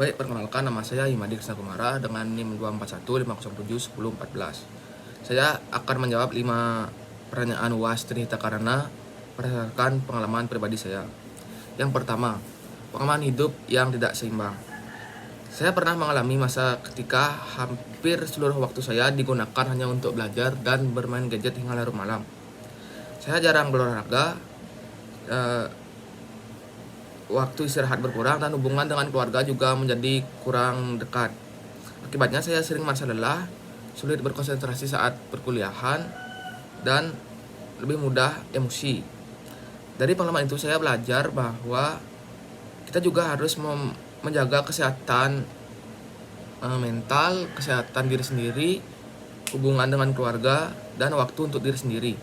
Baik, perkenalkan nama saya Himadi Krisna Kumara dengan NIM 24150711014. Saya akan menjawab 5 pertanyaan UAS Trinita Karana berdasarkan pengalaman pribadi saya. Yang pertama, pengalaman hidup yang tidak seimbang. Saya pernah mengalami masa ketika hampir seluruh waktu saya digunakan hanya untuk belajar dan bermain gadget hingga larut malam. Saya jarang berolahraga, waktu istirahat berkurang, dan hubungan dengan keluarga juga menjadi kurang dekat. Akibatnya saya sering merasa lelah, sulit berkonsentrasi saat perkuliahan, dan lebih mudah emosi. Dari pengalaman itu saya belajar bahwa kita juga harus menjaga kesehatan mental, kesehatan diri sendiri, hubungan dengan keluarga, dan waktu untuk diri sendiri.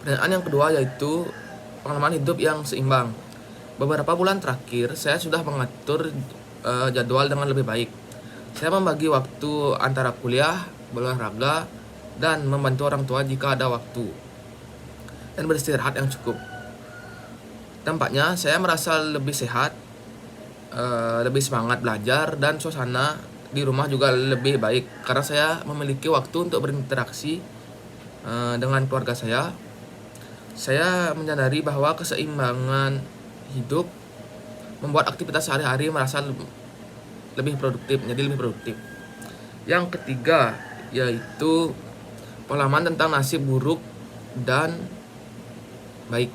Pertanyaan yang kedua yaitu pengalaman hidup yang seimbang. Beberapa bulan terakhir, saya sudah mengatur jadwal dengan lebih baik. Saya membagi waktu antara kuliah, berolahraga, dan membantu orang tua jika ada waktu, dan beristirahat yang cukup. Dampaknya, saya merasa lebih sehat, lebih semangat belajar, dan suasana di rumah juga lebih baik karena saya memiliki waktu untuk berinteraksi dengan keluarga saya. Saya menyadari bahwa keseimbangan hidup membuat aktivitas sehari-hari merasa lebih produktif, menjadi lebih produktif. Yang ketiga yaitu pengalaman tentang nasib buruk dan baik.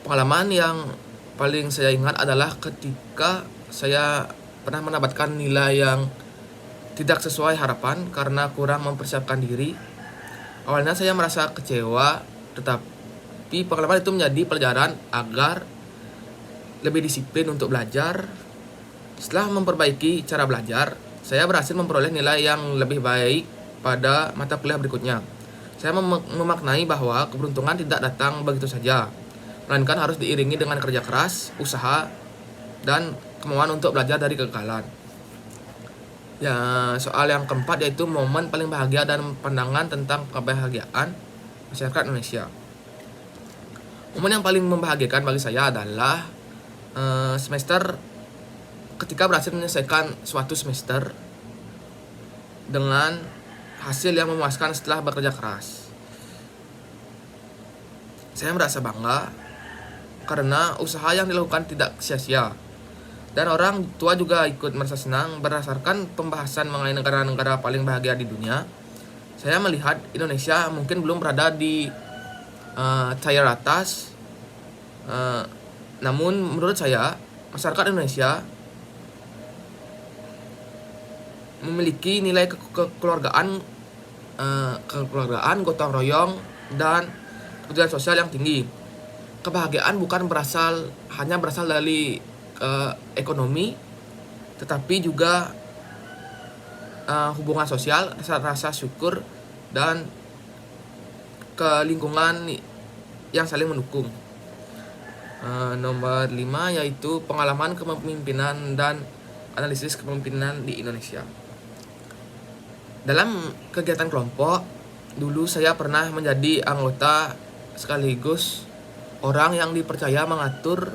Pengalaman yang paling saya ingat adalah ketika saya pernah mendapatkan nilai yang tidak sesuai harapan karena kurang mempersiapkan diri. Awalnya saya merasa kecewa, tetapi pengalaman itu menjadi pelajaran agar lebih disiplin untuk belajar. Setelah memperbaiki cara belajar, saya berhasil memperoleh nilai yang lebih baik pada mata kuliah berikutnya. Saya memaknai bahwa keberuntungan tidak datang begitu saja, melainkan harus diiringi dengan kerja keras, usaha, dan kemauan untuk belajar dari kegagalan. Ya, soal yang keempat yaitu momen paling bahagia dan pandangan tentang kebahagiaan masyarakat Indonesia. Momen yang paling membahagiakan bagi saya adalah semester ketika berhasil menyelesaikan suatu semester dengan hasil yang memuaskan setelah bekerja keras. Saya merasa bangga karena usaha yang dilakukan tidak sia-sia, dan orang tua juga ikut merasa senang. Berdasarkan pembahasan mengenai negara-negara paling bahagia di dunia, saya melihat Indonesia mungkin belum berada di tier atas, namun menurut saya masyarakat Indonesia memiliki nilai kekeluargaan, gotong royong, dan kepedulian sosial yang tinggi. Kebahagiaan bukan hanya berasal dari ekonomi, tetapi juga hubungan sosial, rasa syukur, dan ke lingkungan yang saling mendukung. Nomor 5 yaitu pengalaman kepemimpinan dan analisis kepemimpinan di Indonesia. Dalam kegiatan kelompok, dulu saya pernah menjadi anggota sekaligus orang yang dipercaya mengatur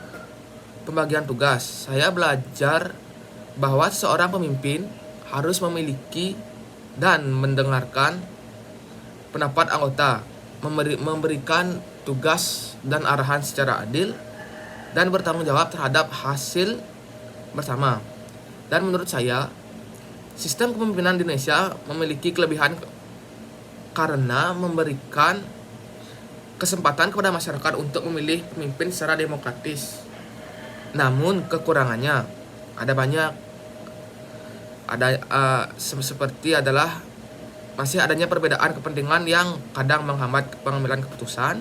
pembagian tugas. Saya belajar bahwa seorang pemimpin harus memiliki dan mendengarkan pendapat anggota, memberikan tugas dan arahan secara adil, dan bertanggung jawab terhadap hasil bersama. Dan menurut saya, sistem kepemimpinan di Indonesia memiliki kelebihan karena memberikan kesempatan kepada masyarakat untuk memilih pemimpin secara demokratis. Namun kekurangannya ada banyak. Seperti adalah masih adanya perbedaan kepentingan yang kadang menghambat pengambilan keputusan.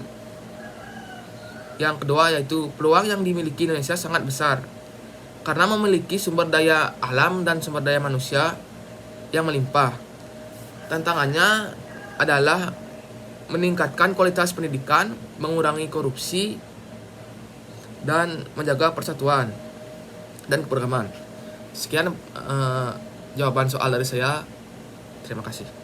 Yang kedua yaitu peluang yang dimiliki Indonesia sangat besar karena memiliki sumber daya alam dan sumber daya manusia yang melimpah. Tantangannya adalah meningkatkan kualitas pendidikan, mengurangi korupsi, dan menjaga persatuan dan keberagaman. Sekian jawaban soal dari saya. Terima kasih.